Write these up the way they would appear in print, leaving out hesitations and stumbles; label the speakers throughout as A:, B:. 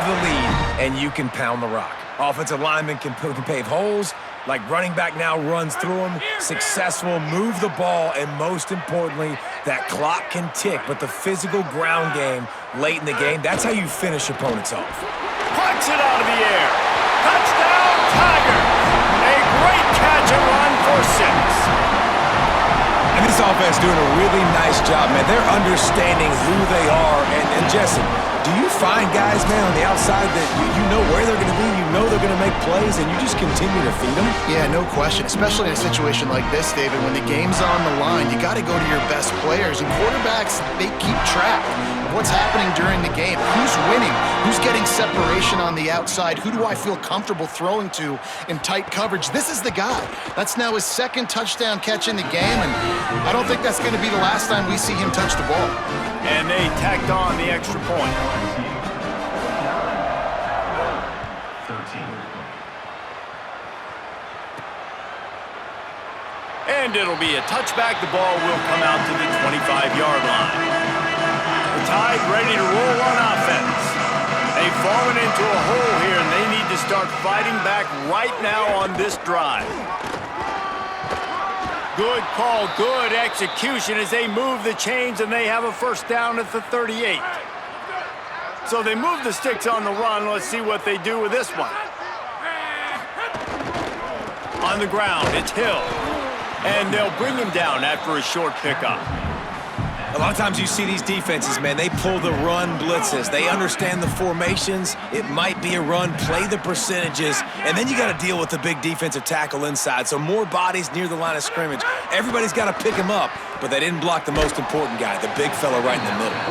A: the lead, and you can pound the rock. Offensive linemen can pave holes, like running back now runs through them, successful, move the ball, and most importantly, that clock can tick, but the physical ground game late in the game, that's how you finish opponents off.
B: Punch it out of the air. Touchdown, Tigers! A great catch and run for 6.
A: And this offense doing a really nice job, man. They're understanding who they are. And Jesse, do you find guys, man, on the outside that you know where they're going to be, you know they're going to make plays, and you just continue to feed them?
C: Yeah, no question, especially in a situation like this, David. When the game's on the line, you got to go to your best players. And quarterbacks, they keep track of what's happening during the game. Who's winning? Who's getting separation on the outside? Who do I feel comfortable throwing to in tight coverage? This is the guy. That's now his second touchdown catch in the game, and I don't think that's going to be the last time we see him touch the ball.
B: And they tacked on the extra point.
D: 13.
B: And it'll be a touchback. The ball will come out to the 25-yard line. The Tide ready to roll on offense. They've fallen into a hole here, and they need to start fighting back right now on this drive. Good call, good execution as they move the chains, and they have a first down at the 38. So they move the sticks on the run. Let's see what they do with this one. On the ground, it's Hill. And they'll bring him down after a short pickup.
A: A lot of times you see these defenses, man, they pull the run blitzes. They understand the formations. It might be a run, play the percentages, and then you got to deal with the big defensive tackle inside. So more bodies near the line of scrimmage. Everybody's got to pick him up, but they didn't block the most important guy, the big fella right in the middle.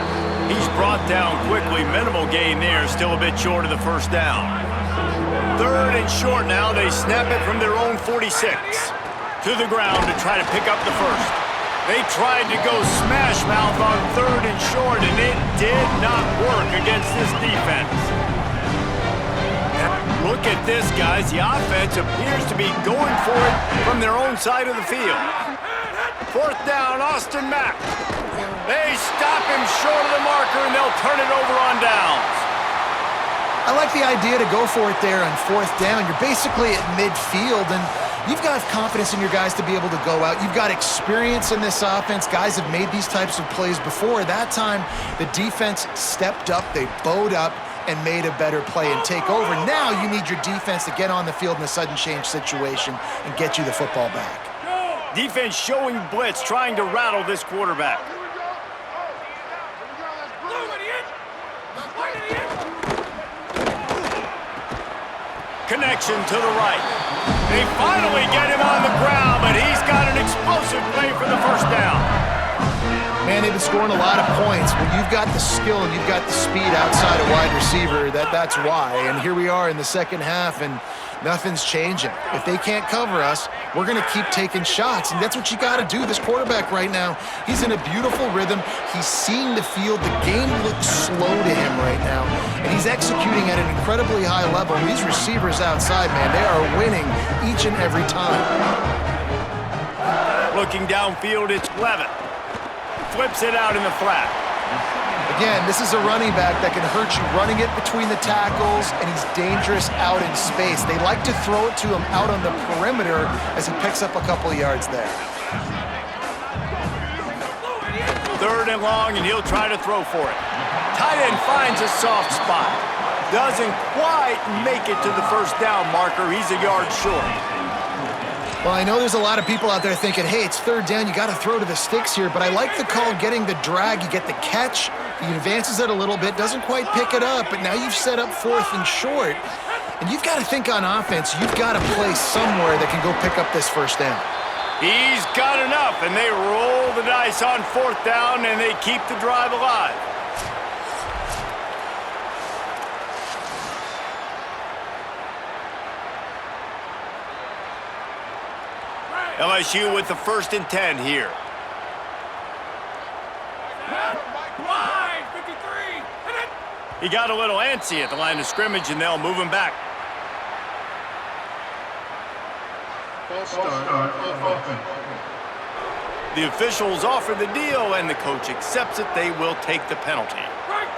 B: He's brought down quickly. Minimal gain there, still a bit short of the first down. 3rd and short now. They snap it from their own 46. To the ground to try to pick up the first. They tried to go smash mouth on 3rd and short, and it did not work against this defense. Look at this, guys. The offense appears to be going for it from their own side of the field. 4th down, Austin Mack. They stop him short of the marker, and they'll turn it over on downs.
C: I like the idea to go for it there on 4th down. You're basically at midfield, and you've got confidence in your guys to be able to go out. You've got experience in this offense. Guys have made these types of plays before. That time, the defense stepped up. They bowed up and made a better play and take over. Now you need your defense to get on the field in a sudden change situation and get you the football back.
B: Defense showing blitz, trying to rattle this quarterback. Connection to the right. They finally get him on the ground, but he's got an explosive play for the first down.
C: Man, they've been scoring a lot of points. When you've got the skill and you've got the speed outside a wide receiver, that's why. And here we are in the second half, and nothing's changing. If they can't cover us, we're going to keep taking shots, and that's what you got to do. This quarterback right now, he's in a beautiful rhythm. He's seeing the field. The game looks slow to him right now, and he's executing at an incredibly high level. These receivers outside, man, they are winning each and every time.
B: Looking downfield, it's Levitt. Flips it out in the flat.
C: Again, this is a running back that can hurt you running it between the tackles, and he's dangerous out in space. They like to throw it to him out on the perimeter as he picks up a couple of yards there.
B: 3rd and long, and he'll try to throw for it. Tight end finds a soft spot. Doesn't quite make it to the first down marker. He's a yard short.
C: Well, I know there's a lot of people out there thinking, hey, it's 3rd down, you got to throw to the sticks here, but I like the call getting the drag. You get the catch, he advances it a little bit, doesn't quite pick it up, but now you've set up 4th and short, and you've got to think on offense, you've got to play somewhere that can go pick up this first down.
B: He's got enough, and they roll the dice on 4th down, and they keep the drive alive. LSU with the 1st and 10 here. He got a little antsy at the line of scrimmage, and they'll move him back. The officials offer the deal, and the coach accepts it. They will take the penalty.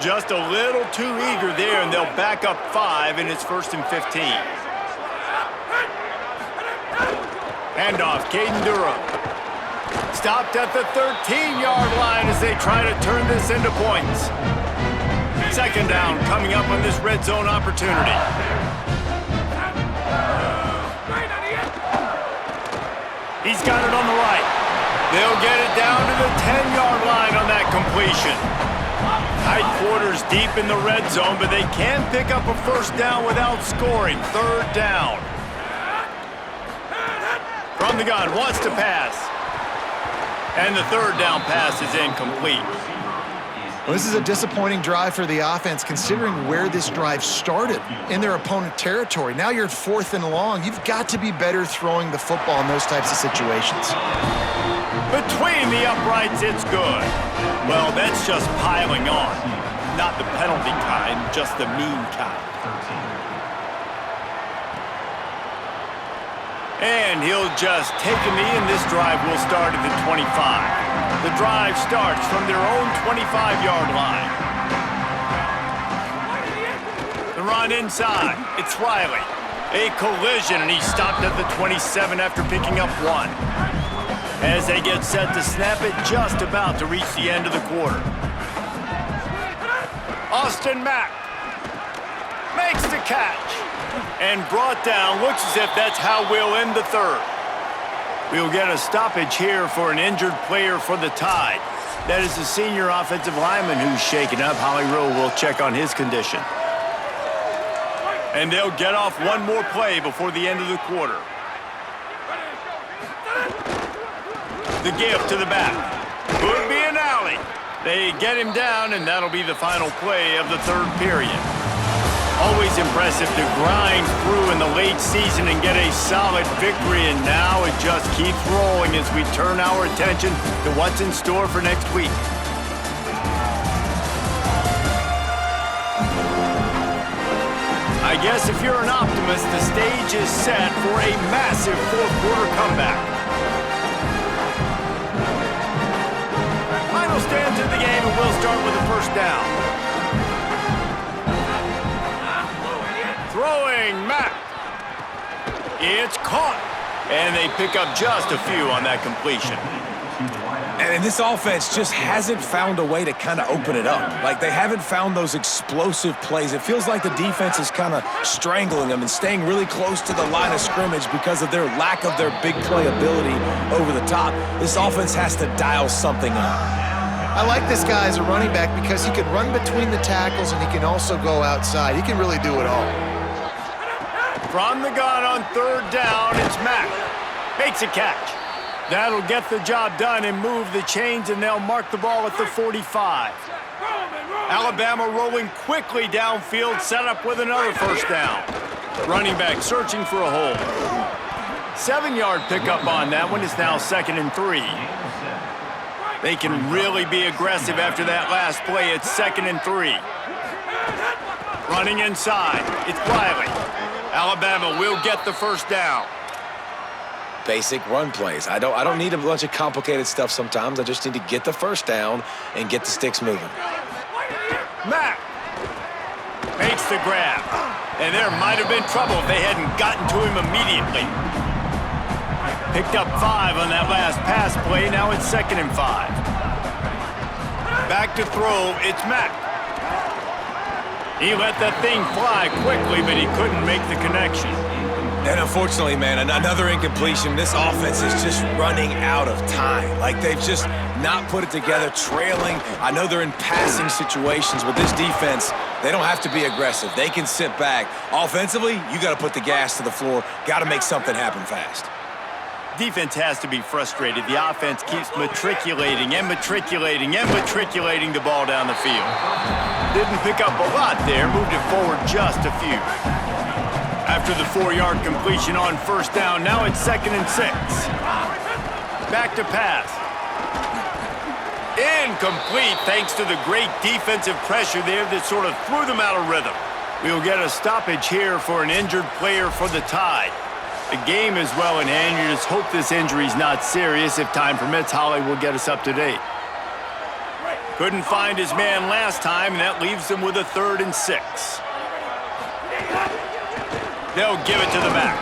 B: Just a little too eager there, and they'll back up 5, and it's 1st and 15. Handoff, Caden Durham. Stopped at the 13-yard line as they try to turn this into points. 2nd down coming up on this red zone opportunity. He's got it on the right. They'll get it down to the 10-yard line on that completion. Tight quarters deep in the red zone, but they can pick up a 1st down without scoring. 3rd down. From the gun, wants to pass. And the 3rd down pass is incomplete.
C: Well, this is a disappointing drive for the offense, considering where this drive started in their opponent territory. Now you're at 4th and long. You've got to be better throwing the football in those types of situations.
B: Between the uprights, it's good. Well, that's just piling on. Not the penalty kind, just the mean kind. And he'll just take a knee, and this drive will start at the 25. The drive starts from their own 25-yard line. The run inside. It's Riley. A collision, and he stopped at the 27 after picking up 1. As they get set to snap it, just about to reach the end of the quarter. Austin Mack makes the catch. And brought down. Looks as if that's how we'll end the 3rd. We'll get a stoppage here for an injured player for the Tide. That is the senior offensive lineman who's shaken up. Holly Rowe will check on his condition. And they'll get off one more play before the end of the quarter. The gift to the back. Could be an alley. They get him down, and that'll be the final play of the 3rd period. Always impressive to grind through in the late season and get a solid victory, and now it just keeps rolling as we turn our attention to what's in store for next week. I guess if you're an optimist, the stage is set for a massive 4th quarter comeback. Final stands in the game, and we'll start with the 1st down. Throwing Mack. It's caught. And they pick up just a few on that completion.
A: And this offense just hasn't found a way to kind of open it up. Like, they haven't found those explosive plays. It feels like the defense is kind of strangling them and staying really close to the line of scrimmage because of their lack of their big play ability over the top. This offense has to dial something up.
C: I like this guy as a running back because he can run between the tackles and he can also go outside. He can really do it all.
B: From the gun on 3rd down, it's Mack. Makes a catch. That'll get the job done and move the chains, and they'll mark the ball at the 45. Alabama rolling quickly downfield, set up with another 1st down. Running back searching for a hole. 7-yard pickup on that one. Is now 2nd and 3. They can really be aggressive after that last play. It's 2nd and 3. Running inside. It's Riley. Alabama will get the 1st down.
A: Basic run plays. I don't need a bunch of complicated stuff sometimes. I just need to get the 1st down and get the sticks moving.
B: Mack makes the grab. And there might have been trouble if they hadn't gotten to him immediately. Picked up 5 on that last pass play. Now it's 2nd and 5. Back to throw. It's Mack. He let that thing fly quickly, but he couldn't make the connection.
A: And unfortunately, man, another incompletion. This offense is just running out of time. Like, they've just not put it together, trailing. I know they're in passing situations, but this defense, they don't have to be aggressive. They can sit back. Offensively, you got to put the gas to the floor. Got to make something happen fast.
B: Defense has to be frustrated. The offense keeps matriculating and matriculating and matriculating the ball down the field. Didn't pick up a lot there, moved it forward just a few. After the 4-yard completion on 1st down, now it's 2nd and 6. Back to pass. Incomplete thanks to the great defensive pressure there that sort of threw them out of rhythm. We'll get a stoppage here for an injured player for the Tide. The game is well in hand. You just hope this injury is not serious. If time permits, Holly will get us up to date. Couldn't find his man last time, and that leaves them with a 3rd and 6. They'll give it to the back.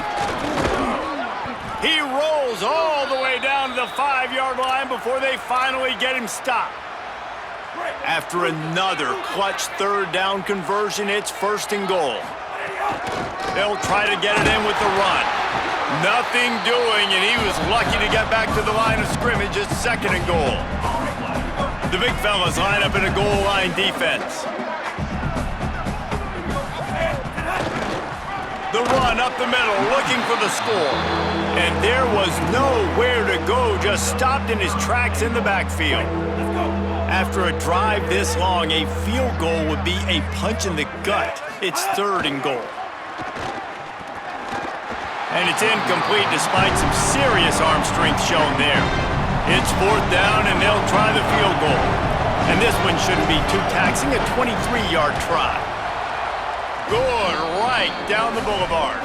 B: He rolls all the way down to the 5-yard line before they finally get him stopped. After another clutch 3rd down conversion, it's 1st and goal. They'll try to get it in with the run. Nothing doing, and he was lucky to get back to the line of scrimmage. It's 2nd and goal. The big fellas line up in a goal line defense. The run up the middle, looking for the score. And there was nowhere to go, just stopped in his tracks in the backfield. After a drive this long, a field goal would be a punch in the gut. It's 3rd and goal. And it's incomplete despite some serious arm strength shown there. It's 4th down, and they'll try the field goal. And this one shouldn't be too taxing, a 23-yard try. Good, right down the boulevard.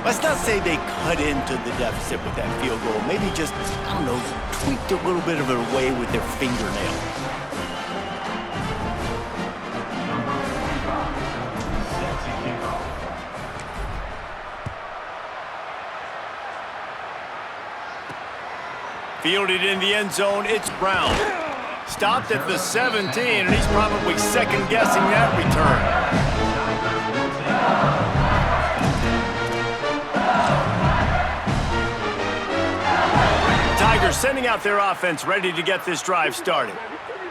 B: Let's not say they cut into the deficit with that field goal. Maybe just, I don't know, tweaked a little bit of it away with their fingernail. Fielded in the end zone, it's Brown. Stopped at the 17, and he's probably second-guessing that return. Tigers sending out their offense ready to get this drive started.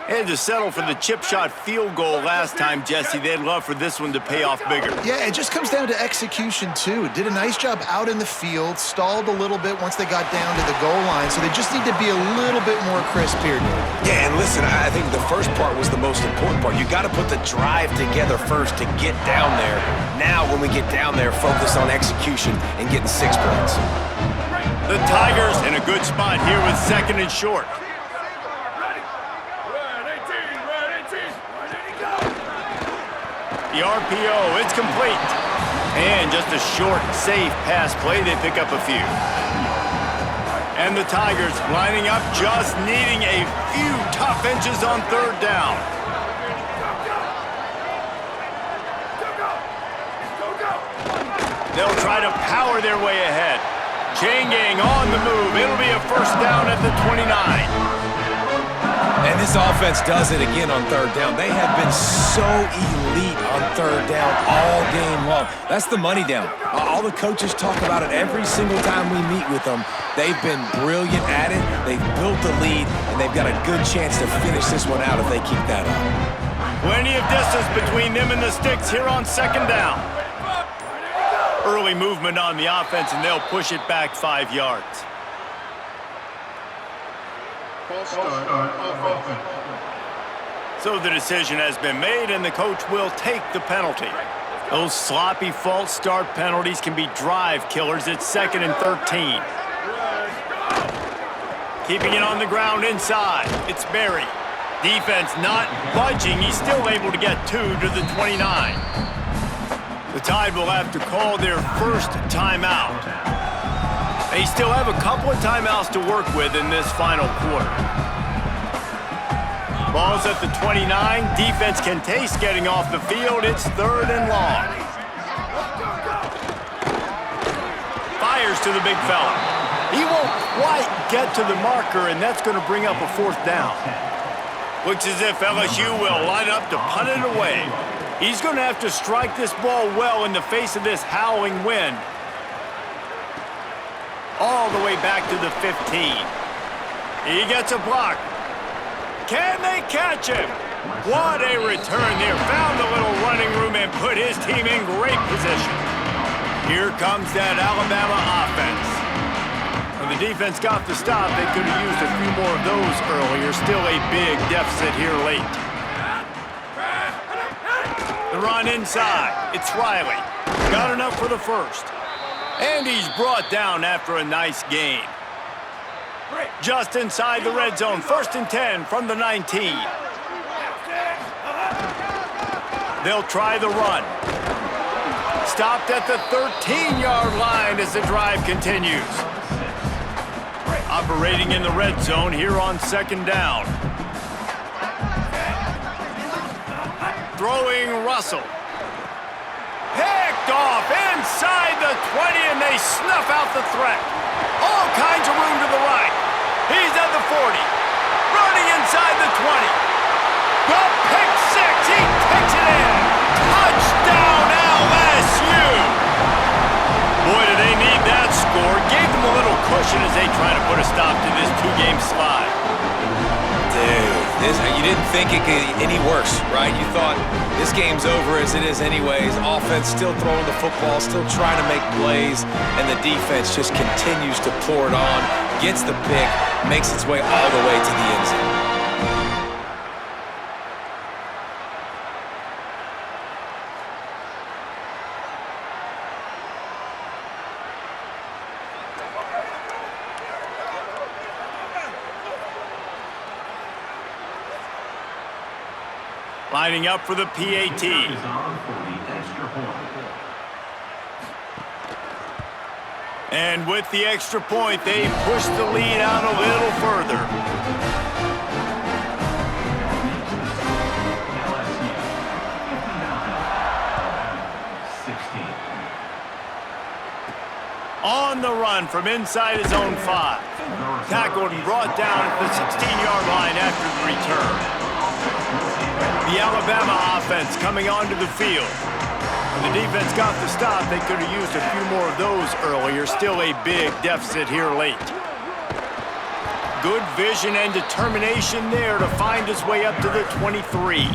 B: Had to settle for the chip shot field goal last time, Jesse. They'd love for this one to pay off bigger.
C: Yeah, it just comes down to execution, too. Did a nice job out in the field, stalled a little bit once they got down to the goal line, so they just need to be a little bit more crisp here.
A: Yeah, and listen, I think the first part was the most important part. You got to put the drive together first to get down there. Now, when we get down there, focus on execution and getting 6 points.
B: The Tigers in a good spot here with 2nd and short. The RPO, it's complete. And just a short, safe pass play, they pick up a few. And the Tigers lining up, just needing a few tough inches on 3rd down. They'll try to power their way ahead. Chain gang on the move. It'll be a 1st down at the 29.
A: And this offense does it again on 3rd down. They have been so elite on 3rd down all game long. That's the money down. All the coaches talk about it every single time we meet with them. They've been brilliant at it. They've built the lead, and they've got a good chance to finish this one out if they keep that up.
B: Plenty of distance between them and the sticks here on 2nd down. Early movement on the offense, and they'll push it back 5 yards. So the decision has been made, and the coach will take the penalty. Those sloppy false start penalties can be drive killers. It's 2nd and 13. Keeping it on the ground inside. It's Berry. Defense not budging. He's still able to get 2 to the 29. The Tide will have to call their first timeout. They still have a couple of timeouts to work with in this final quarter. Ball's at the 29. Defense can taste getting off the field. It's 3rd and long. Fires to the big fella. He won't quite get to the marker, and that's going to bring up a 4th down. Looks as if LSU will line up to punt it away. He's going to have to strike this ball well in the face of this howling wind. All the way back to the 15. He gets a block. Can they catch him? What a return there. Found a little running room and put his team in great position. Here comes that Alabama offense. When the defense got the stop, they could have used a few more of those earlier. Still a big deficit here late. The run inside. It's Riley. Got enough for the 1st. And he's brought down after a nice gain. Just inside the red zone. 1st and 10 from the 19. They'll try the run. Stopped at the 13-yard line as the drive continues. Operating in the red zone here on 2nd down. throwing Russell. Picked off inside the 20, and they snuff out the threat. All kinds of room to the right. He's at the 40. Running inside the 20. The pick six. He kicks it in. Touchdown LSU. Boy, do they need that score. Gave them a little cushion as they try to put a stop to this two-game slide.
A: Dude, you didn't think it could get any worse, right? You thought this game's over as it is anyways. Offense still throwing the football, still trying to make plays, and the defense just continues to pour it on, gets the pick, makes its way all the way to the end zone.
B: Lining up for the PAT.
D: Is on for the extra point.
B: And with the extra point, they push the lead out a little further.
D: LSU 59-16.
B: On the run from inside his own 5. Tackled and brought down at the 16-yard line after the return. The Alabama offense coming onto the field. When the defense got the stop, they could have used a few more of those earlier. Still a big deficit here late. Good vision and determination there to find his way up to the 23.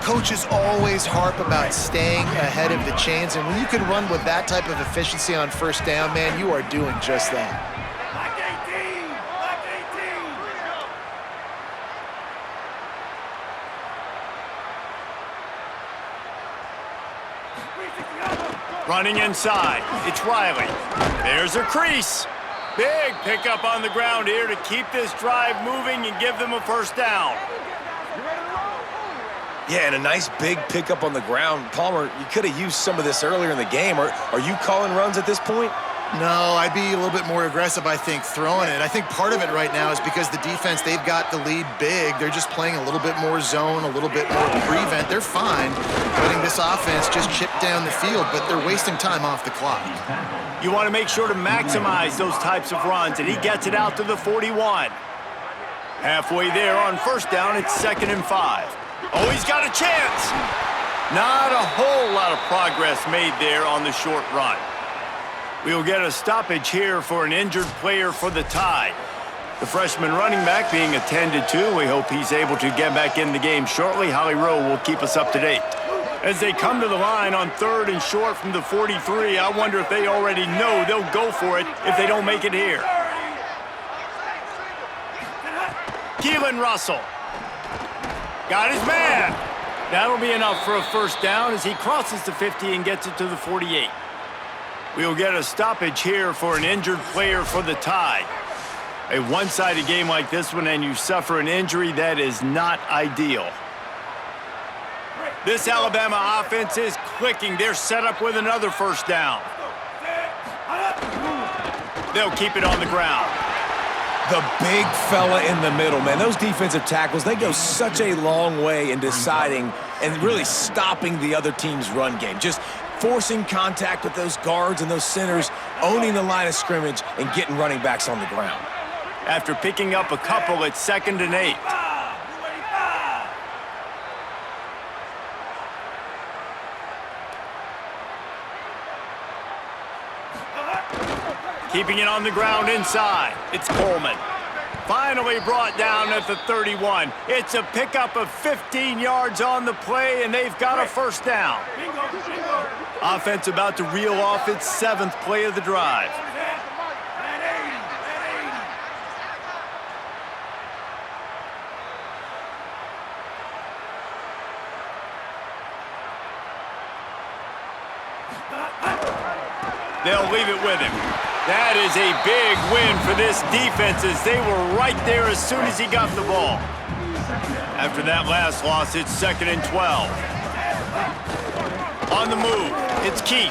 C: Coaches always harp about staying ahead of the chains, and when you can run with that type of efficiency on first down, man, you are doing just that.
B: Running inside, it's Riley. There's a crease. Big pickup on the ground here to keep this drive moving and give them a first down.
A: Yeah, and a nice big pickup on the ground. Palmer, you could have used some of this earlier in the game. Are you calling runs at this point?
C: No, I'd be a little bit more aggressive, I think, throwing it. I think part of it right now is because the defense, they've got the lead big. They're just playing a little bit more zone, a little bit more prevent. They're fine letting this offense just chip down the field, but they're wasting time off the clock.
B: You want to make sure to maximize those types of runs, and he gets it out to the 41. Halfway there on first down, it's 2nd and 5. Oh, he's got a chance. Not a whole lot of progress made there on the short run. We'll get a stoppage here for an injured player for the Tide. The freshman running back being attended to. We hope he's able to get back in the game shortly. Holly Rowe will keep us up to date. As they come to the line on 3rd and short from the 43, I wonder if they already know they'll go for it if they don't make it here. Keelan Russell. Got his man. That'll be enough for a first down as he crosses the 50 and gets it to the 48. We'll get a stoppage here for an injured player for the Tide. A one-sided game like this one and you suffer an injury, that is not ideal. This Alabama offense is clicking. They're set up with another first down. They'll keep it on the ground.
A: The big fella in the middle, man. Those defensive tackles, they go such a long way in deciding and really stopping the other team's run game. Just forcing contact with those guards and those centers, owning the line of scrimmage, and getting running backs on the ground.
B: After picking up a couple, it's 2nd and 8. Keeping it on the ground inside, it's Coleman. Finally brought down at the 31. It's a pickup of 15 yards on the play, and they've got a first down. Offense about to reel off its 7th play of the drive. They'll leave it with him. That is a big win for this defense as they were right there as soon as he got the ball. After that last loss, it's 2nd and 12. On the move, it's Keith.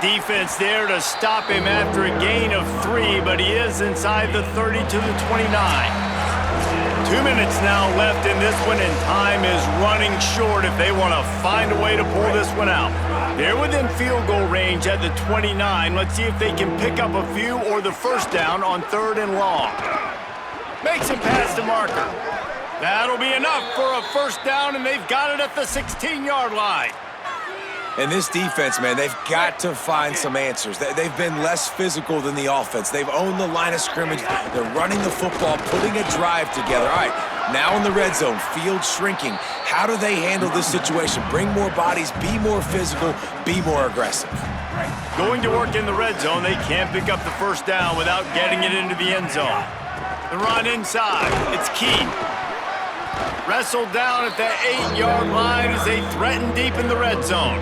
B: Defense there to stop him after a gain of 3, but he is inside the 30 to the 29. 2 2 minutes now left in this one, and time is running short if they want to find a way to pull this one out. They're within field goal range at the 29. Let's see if they can pick up a few or the first down on 3rd and long. Makes him pass to Marker. That'll be enough for a first down, and they've got it at the 16-yard line.
A: And this defense, man, they've got to find some answers. They've been less physical than the offense. They've owned the line of scrimmage. They're running the football, putting a drive together. All right, now in the red zone, field shrinking. How do they handle this situation? Bring more bodies, be more physical, be more aggressive.
B: Going to work in the red zone, they can't pick up the first down without getting it into the end zone. The run inside, it's key. Wrestled down at the 8-yard line as they threaten deep in the red zone.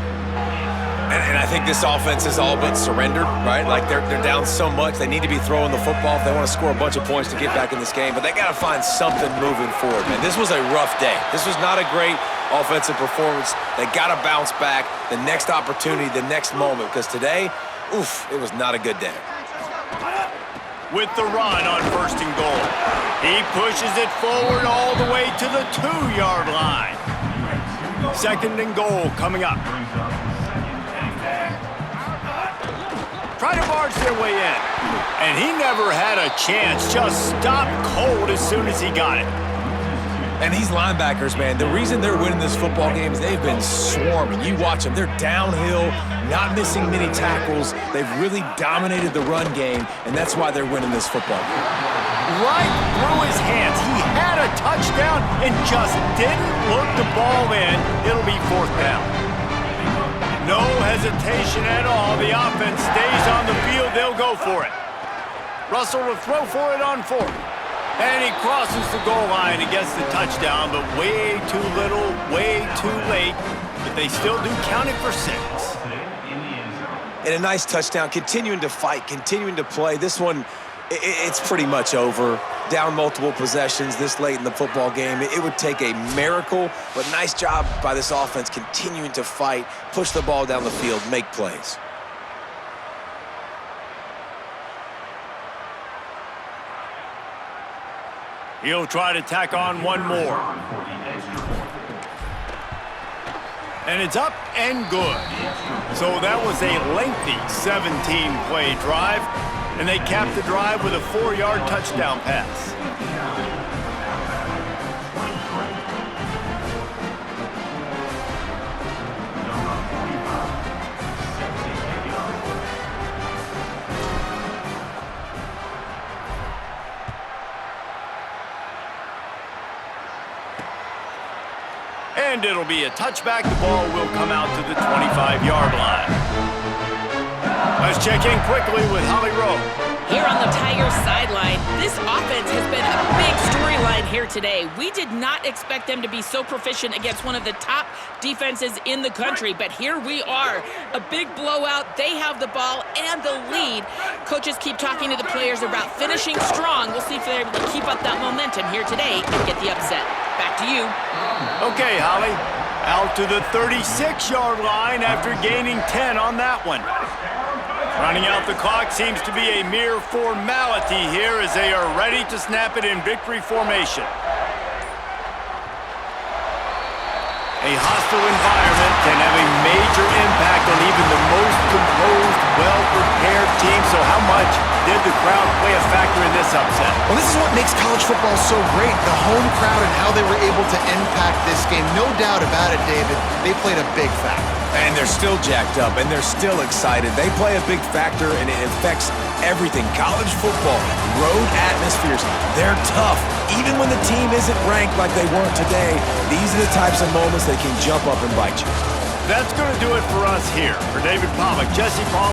A: And I think this offense is all but surrendered, right? Like they're down so much, they need to be throwing the football if they want to score a bunch of points to get back in this game. But they got to find something moving forward, man. This was a rough day. This was not a great offensive performance. They got to bounce back the next opportunity, the next moment, because today, oof, it was not a good day.
B: With the run on 1st and goal. He pushes it forward all the way to the 2-yard line. 2nd and goal coming up. Try to barge their way in. And he never had a chance. Just stopped cold as soon as he got it.
A: And these linebackers, man, the reason they're winning this football game is they've been swarming. You watch them. They're downhill, not missing many tackles. They've really dominated the run game, and that's why they're winning this football game.
B: Right through his hands. He had a touchdown and just didn't look the ball in. It'll be 4th down. No hesitation at all. The offense stays on the field. They'll go for it. Russell will throw for it on 4th. And he crosses the goal line and gets the touchdown, but way too little, way too late. But they still do count it for 6.
A: And a nice touchdown, continuing to fight, continuing to play. This one, it's pretty much over. Down multiple possessions this late in the football game. It would take a miracle, but nice job by this offense continuing to fight, push the ball down the field, make plays.
B: He'll try to tack on one more. And it's up and good. So that was a lengthy 17-play drive, and they capped the drive with a 4-yard touchdown pass. And it'll be a touchback. The ball will come out to the 25-yard line. Let's check in quickly with Holly Rowe.
E: Here on the Tigers sideline, this offense has been a big storyline here today. We did not expect them to be so proficient against one of the top defenses in the country, but here we are. A big blowout. They have the ball and the lead. Coaches keep talking to the players about finishing strong. We'll see if they're able to keep up that momentum here today and get the upset. Back to you.
B: Okay, Holly. Out to the 36-yard line after gaining 10 on that one. Running out the clock seems to be a mere formality here as they are ready to snap it in victory formation. A hostile environment can have a major impact on even the most composed, well-prepared team. So how much did the crowd play a factor in this upset?
C: Well, this is what makes college football so great, the home crowd and how they were able to impact this game. No doubt about it, David. They played a big factor.
A: And they're still jacked up, and they're still excited. They play a big factor, and it affects everything. College football, road atmospheres, they're tough. Even when the team isn't ranked like they weren't today, these are the types of moments that can jump up and bite you.
B: That's going to do it for us here. For David Pollack, Jesse Paul.